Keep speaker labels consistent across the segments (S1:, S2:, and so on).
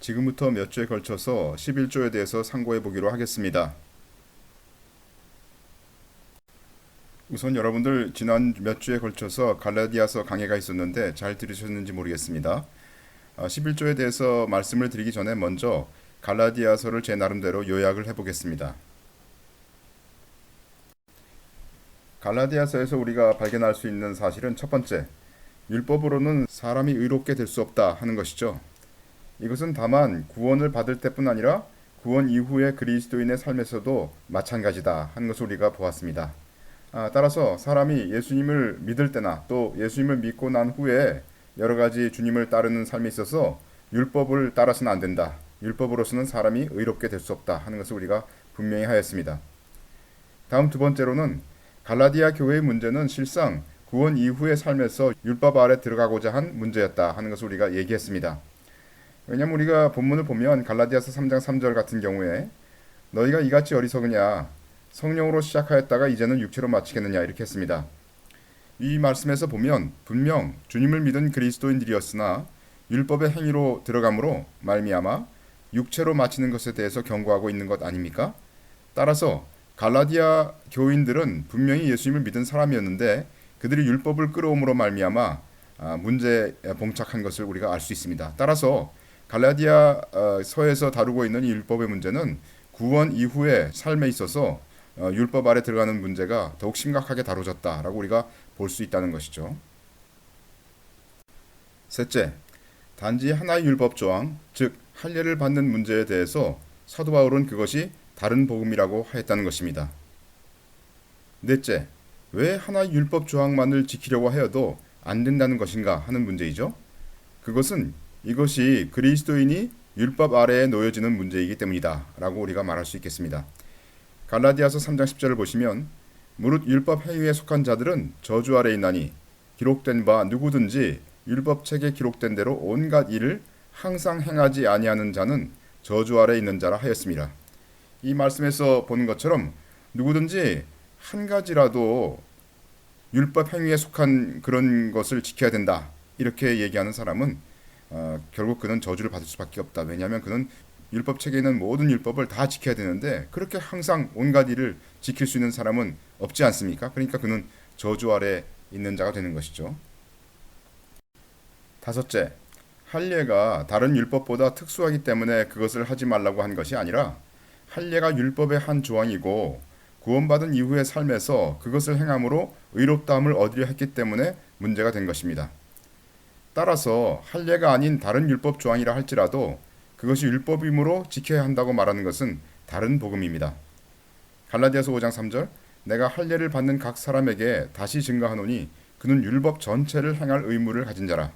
S1: 지금부터 몇 주에 걸쳐서 11조에 대해서 상고해 보기로 하겠습니다. 우선 여러분들 지난 몇 주에 걸쳐서 갈라디아서 강해가 있었는데 잘 들으셨는지 모르겠습니다. 11조에 대해서 말씀을 드리기 전에 먼저 갈라디아서를 제 나름대로 요약을 해보겠습니다. 갈라디아서에서 우리가 발견할 수 있는 사실은 첫 번째, 율법으로는 사람이 의롭게 될 수 없다 하는 것이죠. 이것은 다만 구원을 받을 때뿐 아니라 구원 이후의 그리스도인의 삶에서도 마찬가지다 하는 것을 우리가 보았습니다. 따라서 사람이 예수님을 믿을 때나 또 예수님을 믿고 난 후에 여러 가지 주님을 따르는 삶에 있어서 율법을 따라서는 안 된다. 율법으로서는 사람이 의롭게 될 수 없다 하는 것을 우리가 분명히 하였습니다. 다음 두 번째로는 갈라디아 교회의 문제는 실상 구원 이후의 삶에서 율법 아래 들어가고자 한 문제였다 하는 것을 우리가 얘기했습니다. 왜냐하면 우리가 본문을 보면 갈라디아서 3장 3절 같은 경우에 너희가 이같이 어리석으냐 성령으로 시작하였다가 이제는 육체로 마치겠느냐 이렇게 했습니다. 이 말씀에서 보면 분명 주님을 믿은 그리스도인들이었으나 율법의 행위로 들어감으로 말미암아 육체로 마치는 것에 대해서 경고하고 있는 것 아닙니까? 따라서 갈라디아 교인들은 분명히 예수님을 믿은 사람이었는데 그들이 율법을 끌어옴으로 말미암아 문제에 봉착한 것을 우리가 알 수 있습니다. 따라서 갈라디아 서에서 다루고 있는 이 율법의 문제는 구원 이후의 삶에 있어서 율법 아래 들어가는 문제가 더욱 심각하게 다뤄졌다라고 우리가 볼 수 있다는 것이죠. 셋째, 단지 하나의 율법 조항, 즉 할례를 받는 문제에 대해서 사도 바울은 그것이 다른 복음이라고 하였다는 것입니다. 넷째, 왜 하나의 율법 조항만을 지키려고 하여도 안 된다는 것인가 하는 문제이죠. 그것은 이것이 그리스도인이 율법 아래에 놓여지는 문제이기 때문이다 라고 우리가 말할 수 있겠습니다. 갈라디아서 3장 10절을 보시면 무릇 율법 행위에 속한 자들은 저주 아래 있나니 기록된 바 누구든지 율법책에 기록된 대로 온갖 일을 항상 행하지 아니하는 자는 저주 아래 있는 자라 하였습니다. 이 말씀에서 보는 것처럼 누구든지 한 가지라도 율법 행위에 속한 그런 것을 지켜야 된다 이렇게 얘기하는 사람은 결국 그는 저주를 받을 수밖에 없다. 왜냐하면 그는 율법책에 있는 모든 율법을 다 지켜야 되는데 그렇게 항상 온갖 일을 지킬 수 있는 사람은 없지 않습니까? 그러니까 그는 저주 아래 있는 자가 되는 것이죠. 다섯째, 할례가 다른 율법보다 특수하기 때문에 그것을 하지 말라고 한 것이 아니라 할례가 율법의 한 조항이고 구원받은 이후의 삶에서 그것을 행함으로 의롭다함을 얻으려 했기 때문에 문제가 된 것입니다. 따라서 할례가 아닌 다른 율법 조항이라 할지라도 그것이 율법이므로 지켜야 한다고 말하는 것은 다른 복음입니다. 갈라디아서 5장 3절 내가 할례를 받는 각 사람에게 다시 증거하노니 그는 율법 전체를 행할 의무를 가진 자라.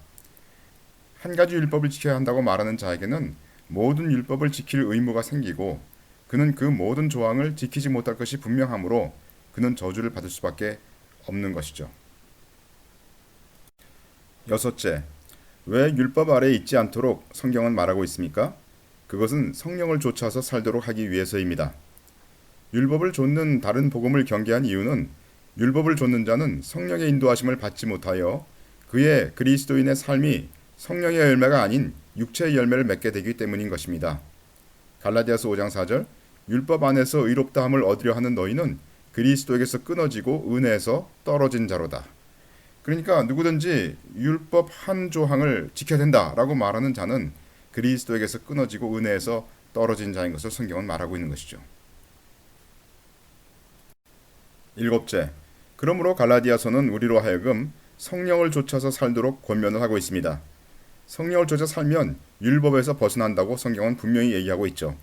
S1: 한 가지 율법을 지켜야 한다고 말하는 자에게는 모든 율법을 지킬 의무가 생기고 그는 그 모든 조항을 지키지 못할 것이 분명하므로 그는 저주를 받을 수밖에 없는 것이죠. 여섯째, 왜 율법 아래에 있지 않도록 성경은 말하고 있습니까? 그것은 성령을 좇아서 살도록 하기 위해서입니다. 율법을 좇는 다른 복음을 경계한 이유는 율법을 좇는 자는 성령의 인도하심을 받지 못하여 그의 그리스도인의 삶이 성령의 열매가 아닌 육체의 열매를 맺게 되기 때문인 것입니다. 갈라디아서 5장 4절 율법 안에서 의롭다함을 얻으려 하는 너희는 그리스도에게서 끊어지고 은혜에서 떨어진 자로다. 그러니까 누구든지 율법 한 조항을 지켜야 된다라고 말하는 자는 그리스도에게서 끊어지고 은혜에서 떨어진 자인 것을 성경은 말하고 있는 것이죠. 일곱째, 그러므로 갈라디아서는 우리로 하여금 성령을 좇아서 살도록 권면을 하고 있습니다. 성령을 좇아 살면 율법에서 벗어난다고 성경은 분명히 얘기하고 있죠.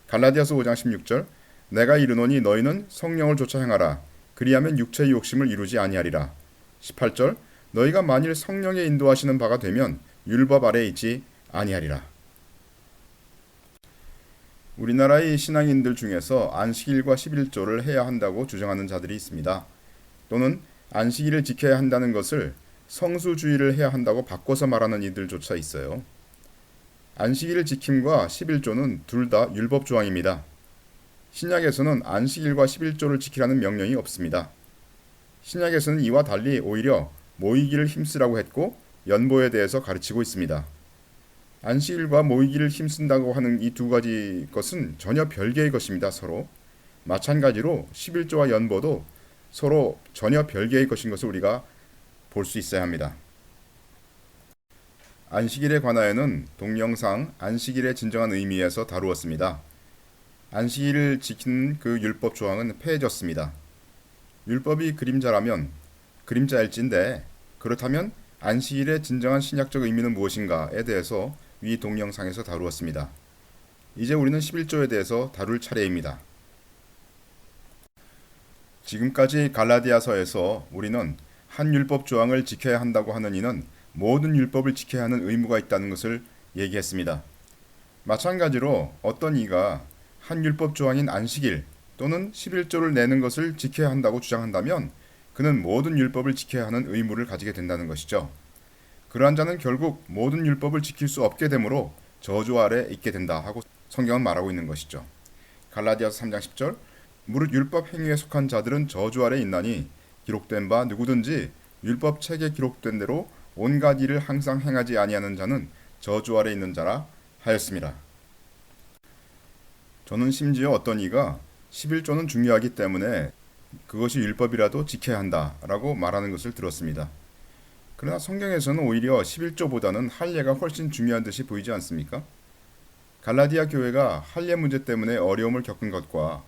S1: 갈라디아서 5장 16절 내가 이르노니 너희는 성령을 좇아 행하라. 그리하면 육체의 욕심을 이루지 아니하리라. 18절 너희가 만일 성령의 인도하시는 바가 되면 율법 아래에 있지 아니하리라. 우리나라의 신앙인들 중에서 안식일과 11조를 해야 한다고 주장하는 자들이 있습니다. 또는 안식일을 지켜야 한다는 것을 성수주의를 해야 한다고 바꿔서 말하는 이들조차 있어요. 안식일을 지킴과 11조는 둘 다 율법 조항입니다. 신약에서는 안식일과 11조를 지키라는 명령이 없습니다. 신약에서는 이와 달리 오히려 모이기를 힘쓰라고 했고 연보에 대해서 가르치고 있습니다. 안식일과 모이기를 힘쓴다고 하는 이 두 가지 것은 전혀 별개의 것입니다. 서로. 마찬가지로 11조와 연보도 서로 전혀 별개의 것인 것을 우리가 볼 수 있어야 합니다. 안식일에 관하여는 동영상 안식일의 진정한 의미에서 다루었습니다. 안식일을 지키는 그 율법 조항은 폐해졌습니다. 율법이 그림자라면 그림자일진데 그렇다면 안식일의 진정한 신약적 의미는 무엇인가에 대해서 위 동영상에서 다루었습니다. 이제 우리는 11조에 대해서 다룰 차례입니다. 지금까지 갈라디아서에서 우리는 한 율법 조항을 지켜야 한다고 하는 이는 모든 율법을 지켜야 하는 의무가 있다는 것을 얘기했습니다. 마찬가지로 어떤 이가 한 율법 조항인 안식일 또는 11조를 내는 것을 지켜야 한다고 주장한다면 그는 모든 율법을 지켜야 하는 의무를 가지게 된다는 것이죠. 그러한 자는 결국 모든 율법을 지킬 수 없게 되므로 저주 아래 있게 된다 하고 성경은 말하고 있는 것이죠. 갈라디아서 3장 10절 무릇 율법 행위에 속한 자들은 저주 아래 있나니 기록된 바 누구든지 율법 책에 기록된 대로 온갖 일을 항상 행하지 아니하는 자는 저주 아래 있는 자라 하였습니다. 저는 심지어 어떤 이가 11조는 중요하기 때문에 그것이 율법이라도 지켜야 한다라고 말하는 것을 들었습니다. 그러나 성경에서는 오히려 11조보다는 할례가 훨씬 중요한 듯이 보이지 않습니까? 갈라디아 교회가 할례 문제 때문에 어려움을 겪은 것과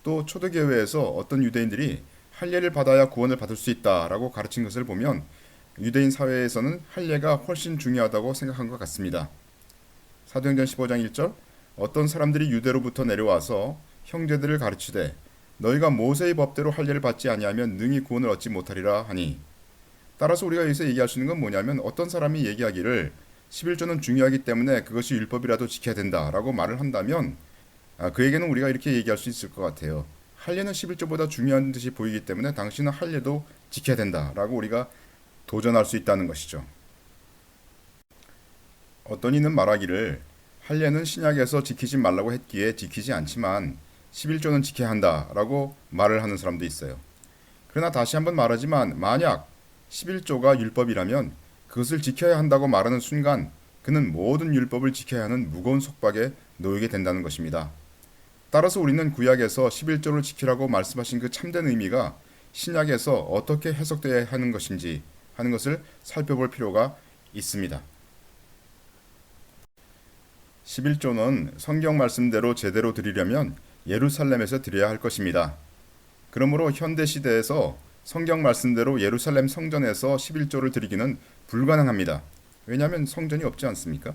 S1: 또 초대교회에서 어떤 유대인들이 할례를 받아야 구원을 받을 수 있다라고 가르친 것을 보면 유대인 사회에서는 할례가 훨씬 중요하다고 생각한 것 같습니다. 사도행전 15장 1절 어떤 사람들이 유대로부터 내려와서 형제들을 가르치되 너희가 모세의 법대로 할례를 받지 아니하면 능히 구원을 얻지 못하리라 하니 따라서 우리가 여기서 얘기할 수 있는 건 뭐냐면 어떤 사람이 얘기하기를 11조는 중요하기 때문에 그것이 율법이라도 지켜야 된다라고 말을 한다면 그에게는 우리가 이렇게 얘기할 수 있을 것 같아요. 할례는 11조보다 중요한 듯이 보이기 때문에 당신은 할례도 지켜야 된다라고 우리가 도전할 수 있다는 것이죠. 어떤 이는 말하기를 할례는 신약에서 지키지 말라고 했기에 지키지 않지만 11조는 지켜야 한다라고 말을 하는 사람도 있어요. 그러나 다시 한번 말하지만 만약 11조가 율법이라면 그것을 지켜야 한다고 말하는 순간 그는 모든 율법을 지켜야 하는 무거운 속박에 놓이게 된다는 것입니다. 따라서 우리는 구약에서 11조를 지키라고 말씀하신 그 참된 의미가 신약에서 어떻게 해석되어야 하는 것인지 하는 것을 살펴볼 필요가 있습니다. 11조는 성경 말씀대로 제대로 드리려면 예루살렘에서 드려야 할 것입니다. 그러므로 현대 시대에서 성경 말씀대로 예루살렘 성전에서 11조를 드리기는 불가능합니다. 왜냐하면 성전이 없지 않습니까?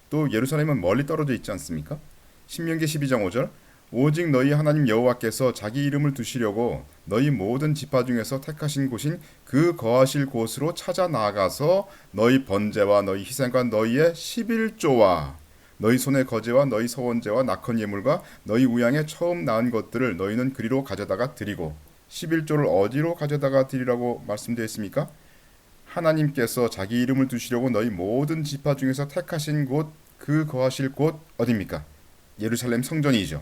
S1: 또 예루살렘은 멀리 떨어져 있지 않습니까? 신명기 12장 5절 오직 너희 하나님 여호와께서 자기 이름을 두시려고 너희 모든 지파 중에서 택하신 곳인 그 거하실 곳으로 찾아 나아가서 너희 번제와 너희 희생과 너희의 11조와 너희 손의 거제와 너희 서원제와 낙헌 예물과 너희 우양의 처음 낳은 것들을 너희는 그리로 가져다가 드리고 11조를 어디로 가져다가 드리라고 말씀되어 있습니까? 하나님께서 자기 이름을 두시려고 너희 모든 지파 중에서 택하신 곳, 그 거하실 곳 어디입니까? 예루살렘 성전이죠.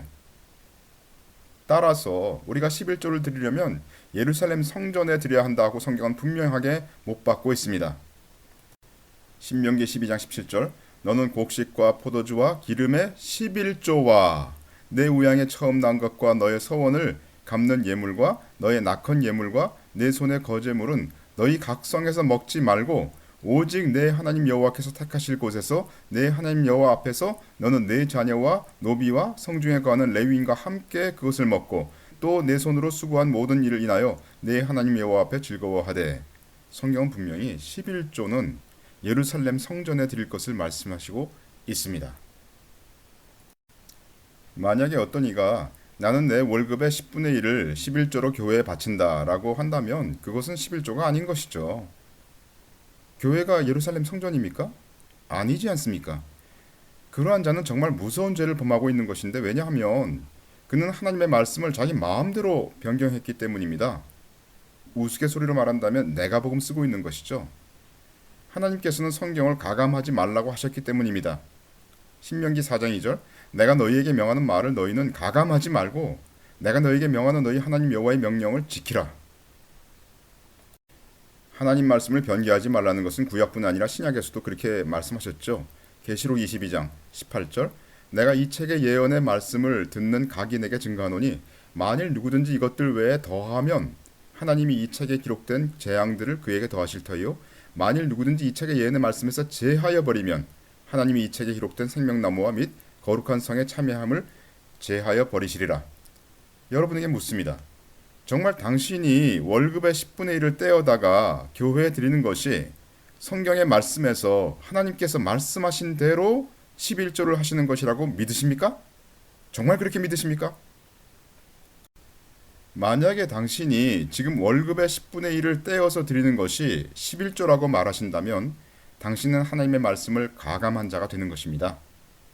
S1: 따라서 우리가 11조를 드리려면 예루살렘 성전에 드려야 한다고 성경은 분명하게 못 받고 있습니다. 신명기 12장 17절 너는 곡식과 포도주와 기름의 11조와 내 우양의 처음 난 것과 너의 서원을 갚는 예물과 너의 낙헌 예물과 내 손의 거제물은 너희 각성에서 먹지 말고 오직 내 하나님 여호와께서 택하실 곳에서 내 하나님 여호와 앞에서 너는 내 자녀와 노비와 성중에 거하는 레위인과 함께 그것을 먹고 또 내 손으로 수고한 모든 일을 인하여 내 하나님 여호와 앞에 즐거워하되 성경은 분명히 11조는 예루살렘 성전에 드릴 것을 말씀하시고 있습니다. 만약에 어떤 이가 나는 내 월급의 10분의 1을 11조로 교회에 바친다라고 한다면 그것은 11조가 아닌 것이죠. 교회가 예루살렘 성전입니까? 아니지 않습니까? 그러한 자는 정말 무서운 죄를 범하고 있는 것인데 왜냐하면 그는 하나님의 말씀을 자기 마음대로 변경했기 때문입니다. 우스갯소리로 말한다면 내가복음 쓰고 있는 것이죠. 하나님께서는 성경을 가감하지 말라고 하셨기 때문입니다. 신명기 4장 2절 내가 너희에게 명하는 말을 너희는 가감하지 말고 내가 너희에게 명하는 너희 하나님 여호와의 명령을 지키라. 하나님 말씀을 변개하지 말라는 것은 구약뿐 아니라 신약에서도 그렇게 말씀하셨죠. 계시록 22장 18절 내가 이 책의 예언의 말씀을 듣는 각인에게 증거하노니 만일 누구든지 이것들 외에 더하면 하나님이 이 책에 기록된 재앙들을 그에게 더하실 터이요 만일 누구든지 이 책의 예언의 말씀에서 제하여 버리면 하나님이 이 책에 기록된 생명나무와 및 거룩한 성의 참여함을 제하여 버리시리라. 여러분에게 묻습니다. 정말 당신이 월급의 10분의 1을 떼어다가 교회에 드리는 것이 성경의 말씀에서 하나님께서 말씀하신 대로 11조를 하시는 것이라고 믿으십니까? 정말 그렇게 믿으십니까? 만약에 당신이 지금 월급의 10분의 1을 떼어서 드리는 것이 11조라고 말하신다면 당신은 하나님의 말씀을 가감한 자가 되는 것입니다.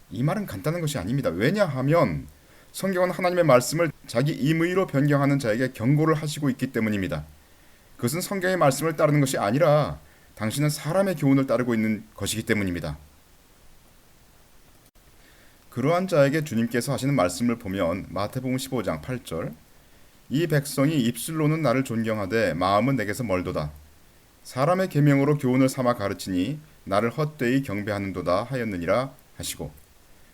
S1: 이 말은 간단한 것이 아닙니다. 왜냐하면 성경은 하나님의 말씀을 자기 임의로 변경하는 자에게 경고를 하시고 있기 때문입니다. 그것은 성경의 말씀을 따르는 것이 아니라 당신은 사람의 교훈을 따르고 있는 것이기 때문입니다. 그러한 자에게 주님께서 하시는 말씀을 보면 마태복음 15장 8절 이 백성이 입술로는 나를 존경하되 마음은 내게서 멀도다. 사람의 계명으로 교훈을 삼아 가르치니 나를 헛되이 경배하는도다 하였느니라 하시고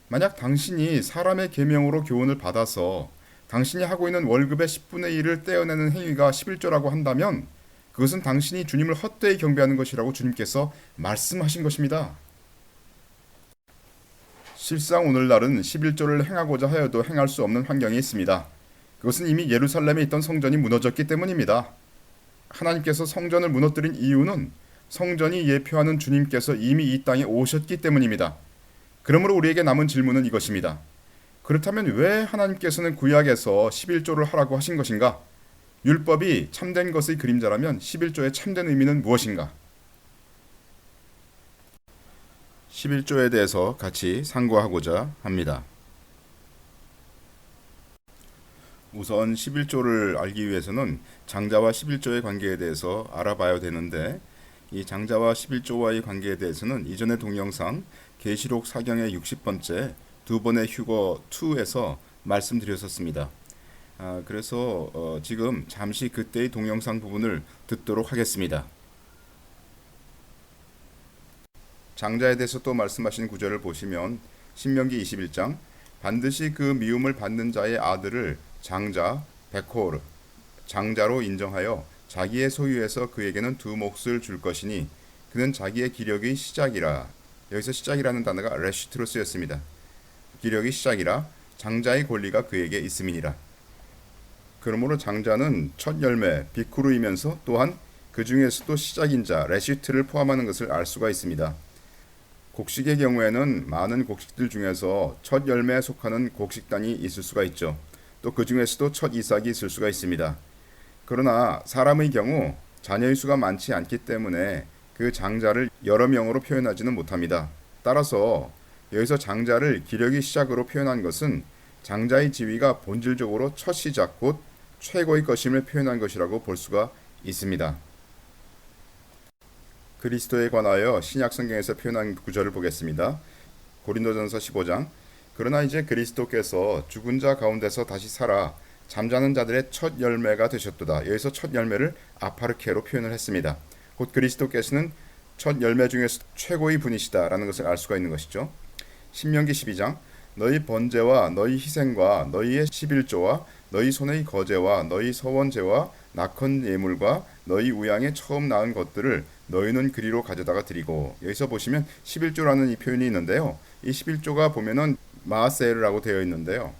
S1: 만약 당신이 사람의 계명으로 교훈을 받아서 당신이 하고 있는 월급의 10분의 1을 떼어내는 행위가 11조라고 한다면 그것은 당신이 주님을 헛되이 경배하는 것이라고 주님께서 말씀하신 것입니다. 실상 오늘날은 11조를 행하고자 하여도 행할 수 없는 환경이 있습니다. 그것은 이미 예루살렘에 있던 성전이 무너졌기 때문입니다. 하나님께서 성전을 무너뜨린 이유는 성전이 예표하는 주님께서 이미 이 땅에 오셨기 때문입니다. 그러므로 우리에게 남은 질문은 이것입니다. 그렇다면 왜 하나님께서는 구약에서 11조를 하라고 하신 것인가? 율법이 참된 것의 그림자라면 11조의 참된 의미는 무엇인가? 11조에 대해서 같이 상고하고자 합니다. 우선 11조를 알기 위해서는 장자와 11조의 관계에 대해서 알아봐야 되는데 이 장자와 11조와의 관계에 대해서는 이전의 동영상 계시록 4경의 60번째 두 번의 휴거 2에서 말씀드렸었습니다. 그래서 지금 잠시 그때의 동영상 부분을 듣도록 하겠습니다. 장자에 대해서 또 말씀하신 구절을 보시면 신명기 21장 반드시 그 미움을 받는 자의 아들을 장자 베코르 장자로 인정하여 자기의 소유에서 그에게는 두 몫을 줄 것이니 그는 자기의 기력의 시작이라. 여기서 시작이라는 단어가 레시트로 쓰였습니다. 기력의 시작이라 장자의 권리가 그에게 있음이니라. 그러므로 장자는 첫 열매 비쿠르이면서 또한 그 중에서도 시작인 자 레시트를 포함하는 것을 알 수가 있습니다. 곡식의 경우에는 많은 곡식들 중에서 첫 열매에 속하는 곡식단이 있을 수가 있죠. 또 그 중에서도 첫 이삭이 있을 수가 있습니다. 그러나 사람의 경우 자녀의 수가 많지 않기 때문에 그 장자를 여러 명으로 표현하지는 못합니다. 따라서 여기서 장자를 기력의 시작으로 표현한 것은 장자의 지위가 본질적으로 첫 시작 곧 최고의 것임을 표현한 것이라고 볼 수가 있습니다. 그리스도에 관하여 신약 성경에서 표현한 구절을 보겠습니다. 고린도전서 15장 그러나 이제 그리스도께서 죽은 자 가운데서 다시 살아 잠자는 자들의 첫 열매가 되셨도다. 여기서 첫 열매를 아파르케로 표현을 했습니다. 곧 그리스도께서는 첫 열매 중에서 최고의 분이시다라는 것을 알 수가 있는 것이죠. 신명기 12장 너희 번제와 너희 희생과 너희의 11조와 너희 손의 거제와 너희 서원제와 낙헌 예물과 너희 우양의 처음 낳은 것들을 너희는 그리로 가져다가 드리고 여기서 보시면 11조라는 이 표현이 있는데요. 이 11조가 보면은 마세르라고 되어 있는데요.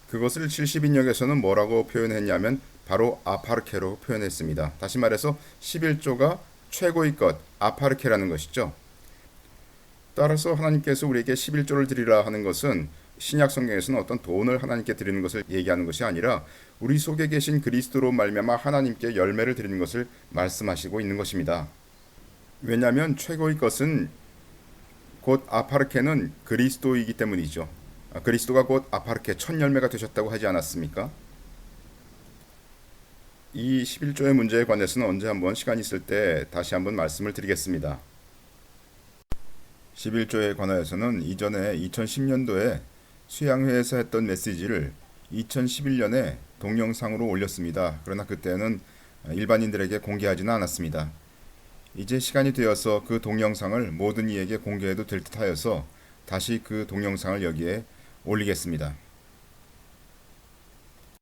S1: 그것을 70인역에서는 뭐라고 표현했냐면 바로 아파르케로 표현했습니다. 다시 말해서 11조가 최고의 것, 아파르케라는 것이죠. 따라서 하나님께서 우리에게 11조를 드리라 하는 것은 신약 성경에서는 어떤 돈을 하나님께 드리는 것을 얘기하는 것이 아니라 우리 속에 계신 그리스도로 말미암아 하나님께 열매를 드리는 것을 말씀하시고 있는 것입니다. 왜냐하면 최고의 것은 곧 아파르케는 그리스도이기 때문이죠. 그리스도가 곧 아파르케 첫 열매가 되셨다고 하지 않았습니까? 이 11조의 문제에 관해서는 언제 한번 시간이 있을 때 다시 한번 말씀을 드리겠습니다. 11조에 관하여서는 이전에 2010년도에 수양회에서 했던 메시지를 2011년에 동영상으로 올렸습니다. 그러나 그때는 일반인들에게 공개하지는 않았습니다. 이제 시간이 되어서 그 동영상을 모든 이에게 공개해도 될 듯하여서 다시 그 동영상을 여기에 올리겠습니다.